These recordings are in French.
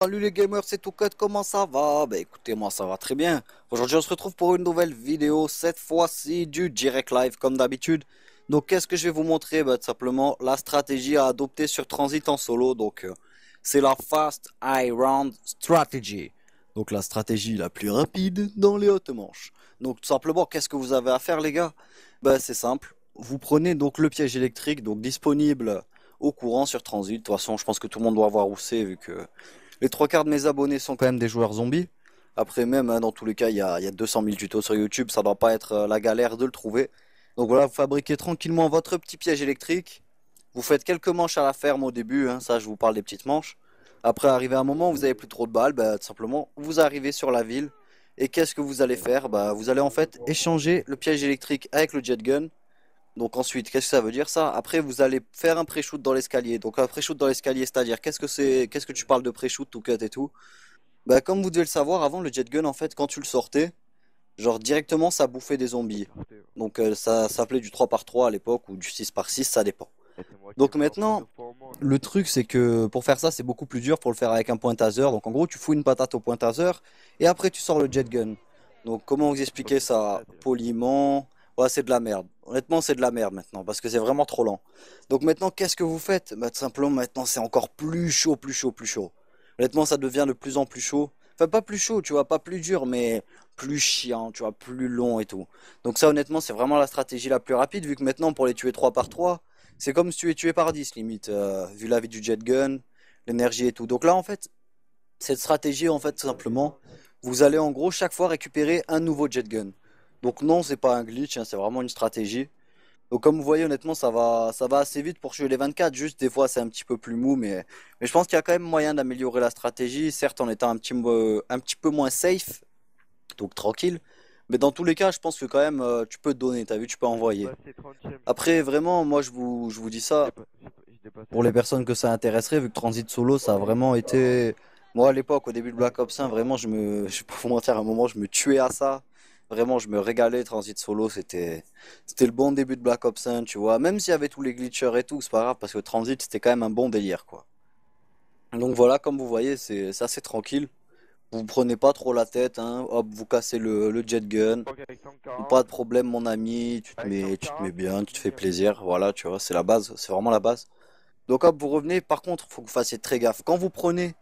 Salut les gamers, c'est Toukat, comment ça va? Bah écoutez, moi ça va très bien. Aujourd'hui on se retrouve pour une nouvelle vidéo, cette fois-ci du direct live comme d'habitude. Donc qu'est-ce que je vais vous montrer? Bah tout simplement la stratégie à adopter sur Transit en solo. Donc c'est la Fast High Round Strategy. Donc la stratégie la plus rapide dans les hautes manches. Donc tout simplement, qu'est-ce que vous avez à faire les gars? Bah c'est simple. Vous prenez donc le piège électrique, donc disponible au courant sur Transit. De toute façon, je pense que tout le monde doit avoir où c'est vu que les trois quarts de mes abonnés sont quand même des joueurs zombies. Après même, hein, dans tous les cas, il y a 200 000 tutos sur YouTube, ça doit pas être la galère de le trouver. Donc voilà, vous fabriquez tranquillement votre petit piège électrique. Vous faites quelques manches à la ferme au début, hein, ça je vous parle des petites manches. Après, arrivé à un moment où vous avez plus trop de balles, bah, tout simplement, vous arrivez sur la ville. Et qu'est-ce que vous allez faire? Bah, vous allez en fait échanger le piège électrique avec le jet gun. Donc ensuite, qu'est-ce que ça veut dire ça? Après, vous allez faire un pré-shoot dans l'escalier. Donc un pré-shoot dans l'escalier, c'est-à-dire qu'est-ce que c'est, qu'est-ce que tu parles de pré-shoot, tout cut et tout? Bah comme vous devez le savoir, avant le jet gun, en fait, quand tu le sortais, genre directement ça bouffait des zombies. Donc ça s'appelait du 3 par 3 à l'époque ou du 6 par 6, ça dépend. Donc maintenant, le truc c'est que pour faire ça, c'est beaucoup plus dur pour le faire avec un point taser. Donc en gros, tu fous une patate au point taser et après tu sors le jet gun. Donc comment vous expliquer ça poliment? Ouais, c'est de la merde. Honnêtement, c'est de la merde maintenant parce que c'est vraiment trop lent. Donc maintenant, qu'est-ce que vous faites? Bah tout simplement maintenant, c'est encore plus chaud, plus chaud, plus chaud. Honnêtement, ça devient de plus en plus chaud. Enfin, pas plus chaud, tu vois, pas plus dur, mais plus chiant, tu vois, plus long et tout. Donc ça, honnêtement, c'est vraiment la stratégie la plus rapide, vu que maintenant, pour les tuer 3 par 3 c'est comme si tu es tué par 10 limite, vu la vie du jet gun, l'énergie et tout. Donc là, en fait, cette stratégie, en fait, tout simplement, vous allez en gros chaque fois récupérer un nouveau jet gun. Donc non, c'est pas un glitch, hein, c'est vraiment une stratégie. Donc comme vous voyez, honnêtement, ça va assez vite pour tuer les 24. Juste des fois, c'est un petit peu plus mou, mais je pense qu'il y a quand même moyen d'améliorer la stratégie, certes en étant un petit peu moins safe, donc tranquille. Mais dans tous les cas, je pense que quand même, tu peux te donner, t'as vu, tu peux envoyer. Passé 30e. Après, vraiment, moi, je vous dis ça, J'ai passé pour les 30e. personnes que ça intéresserait, vu que Transit Solo, ça a vraiment été... Moi, à l'époque, au début de Black Ops 1, vraiment, je vais pas vous mentir, à un moment, je me tuais à ça. Vraiment, je me régalais, Transit Solo, c'était le bon début de Black Ops 1, tu vois. Même s'il y avait tous les glitchers et tout, c'est pas grave, parce que Transit, c'était quand même un bon délire, quoi. Donc voilà, comme vous voyez, c'est assez tranquille. Vous prenez pas trop la tête, hein. Hop, vous cassez le jet gun. Donc avec Pas 140. de problème, mon ami, Avec tu te mets 140, bien, tu te fais 10e. plaisir. Voilà, tu vois, c'est la base, c'est vraiment la base. Donc hop, vous revenez. Par contre, faut que vous fassiez très gaffe. Quand vous prenez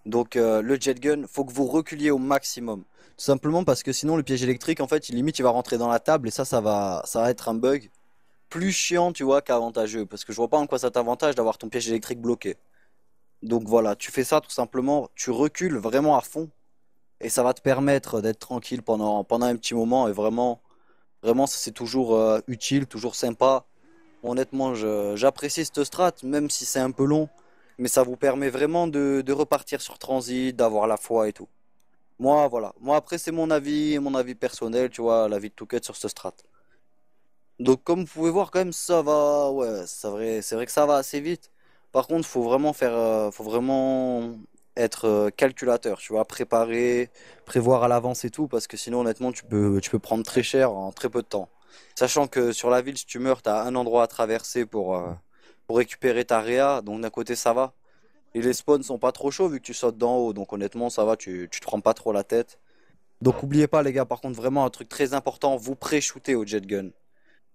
donc le jet gun, faut que vous reculiez au maximum. Tout simplement parce que sinon le piège électrique, en fait, limite, il va rentrer dans la table et ça va être un bug plus chiant, tu vois, qu'avantageux. Parce que je vois pas en quoi ça t'avantage d'avoir ton piège électrique bloqué. Donc voilà, tu fais ça tout simplement, tu recules vraiment à fond et ça va te permettre d'être tranquille pendant un petit moment et vraiment, vraiment, c'est toujours utile, toujours sympa. Honnêtement, j'apprécie cette strat, même si c'est un peu long, mais ça vous permet vraiment de repartir sur transit, d'avoir la foi et tout. Moi, voilà. Moi, après, c'est mon avis personnel, tu vois, l'avis de Touquet sur cette strat. Donc, comme vous pouvez voir, quand même, ça va, ouais, c'est vrai que ça va assez vite. Par contre, faut vraiment être calculateur, tu vois, préparer, prévoir à l'avance et tout, parce que sinon, honnêtement, tu peux prendre très cher en très peu de temps. Sachant que sur la ville, si tu meurs, t'as un endroit à traverser pour récupérer ta réa, donc d'un côté, ça va. Et les spawns sont pas trop chauds vu que tu sautes d'en haut, donc honnêtement, ça va, tu te prends pas trop la tête. Donc, oubliez pas, les gars, par contre, vraiment, un truc très important, vous pré-shootez au jet gun.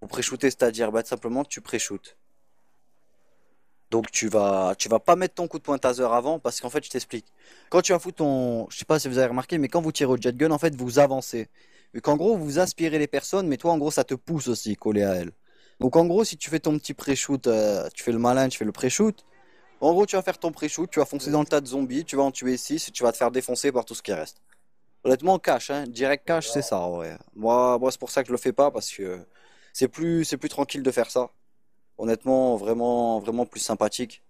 Vous pré-shooter, c'est-à-dire bah, tout simplement que tu pré-shootes. Donc tu vas pas mettre ton coup de poing taser avant parce qu'en fait je t'explique. Quand tu vas foutre ton, je sais pas si vous avez remarqué, mais quand vous tirez au jet gun, en fait vous avancez. Vu qu'en gros vous aspirez les personnes, mais toi en gros ça te pousse aussi collé à elles. Donc en gros si tu fais ton petit pré-shoot, tu fais le malin, tu fais le pré-shoot. En gros tu vas faire ton pré-shoot, tu vas foncer dans le tas de zombies, tu vas en tuer 6 et tu vas te faire défoncer par tout ce qui reste. Honnêtement cash, hein, direct cash c'est ça en vrai. Moi c'est pour ça que je le fais pas parce que c'est plus tranquille de faire ça. Honnêtement, vraiment, vraiment plus sympathique.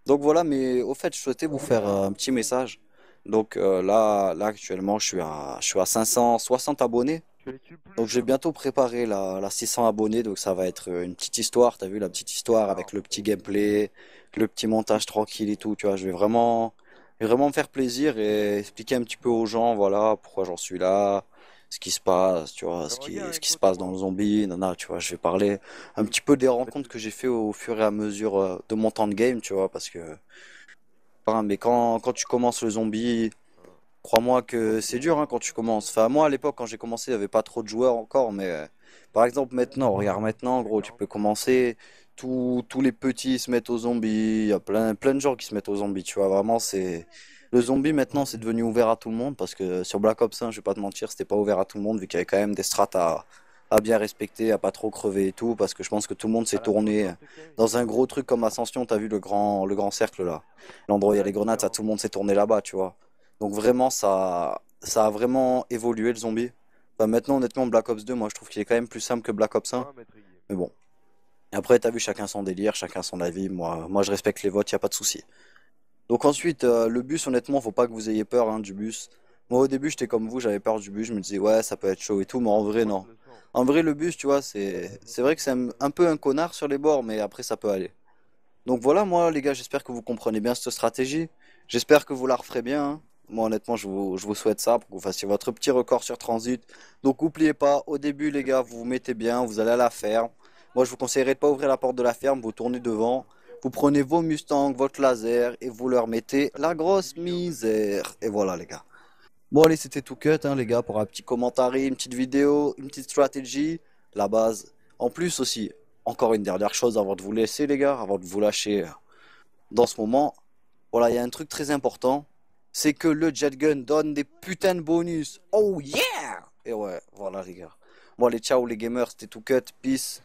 Donc voilà, mais au fait, je souhaitais vous faire un petit message. Donc là actuellement, je suis à 560 abonnés. Tu les tues Donc plus j'ai là. bientôt préparé la 600 abonnés. Donc ça va être une petite histoire. T'as vu la petite histoire Énorme. avec le petit gameplay, le petit montage tranquille et tout. Tu vois, je vais vraiment me faire plaisir et expliquer un petit peu aux gens, voilà, pourquoi j'en suis là, ce qui se passe, tu vois, J'aimerais bien ce avec qui se toi, passe dans Timo. le zombie. Nana, tu vois, je vais parler un petit peu des Pas de rencontres que soucis. j'ai fait au fur et à mesure de mon temps de game, tu vois, parce que Hein, mais quand tu commences le zombie, crois-moi que c'est dur hein, quand tu commences. Enfin, moi à l'époque, quand j'ai commencé, il n'y avait pas trop de joueurs encore, mais par exemple maintenant, regarde maintenant, gros, tu peux commencer. Tous les petits se mettent aux zombies. Il y a plein de gens qui se mettent aux zombies, tu vois. Vraiment, c'est. Le zombie maintenant, c'est devenu ouvert à tout le monde parce que sur Black Ops 1, je vais pas te mentir, c'était pas ouvert à tout le monde vu qu'il y avait quand même des strats à bien respecter, à pas trop crever et tout. Parce que je pense que tout le monde s'est tourné dans un gros truc comme Ascension. T'as vu le grand cercle là? L'endroit où il y a les grenades, ça, tout le monde s'est tourné là-bas, tu vois. Donc vraiment, ça a vraiment évolué le zombie. Enfin, maintenant, honnêtement, Black Ops 2, moi, je trouve qu'il est quand même plus simple que Black Ops 1. Mais bon. Et après, t'as vu, chacun son délire, chacun son avis. Moi, je respecte les votes, y a pas de souci. Donc ensuite, le bus, honnêtement, faut pas que vous ayez peur hein, du bus. Moi, au début, j'étais comme vous, j'avais peur du bus. Je me disais, ouais, ça peut être chaud et tout, mais en vrai, non. En vrai, le bus, tu vois, c'est vrai que c'est un peu un connard sur les bords, mais après, ça peut aller. Donc voilà, moi, les gars, j'espère que vous comprenez bien cette stratégie. J'espère que vous la referez bien, hein. Moi, honnêtement, je vous souhaite ça pour que vous fassiez votre petit record sur Transit. Donc, n'oubliez pas, au début, les gars, vous vous mettez bien, vous allez à la ferme. Moi, je vous conseillerais de pas ouvrir la porte de la ferme, vous tournez devant, vous prenez vos Mustangs, votre laser et vous leur mettez la grosse misère. Et voilà, les gars. Bon, allez, c'était tout cut, hein, les gars, pour un petit commentaire, une petite vidéo, une petite stratégie, la base. En plus aussi, encore une dernière chose avant de vous laisser, les gars, avant de vous lâcher dans ce moment. Voilà, il y a un truc très important, c'est que le jet gun donne des putains de bonus. Oh yeah! Et ouais, voilà, les gars. Bon, allez, ciao, les gamers, c'était tout cut, peace.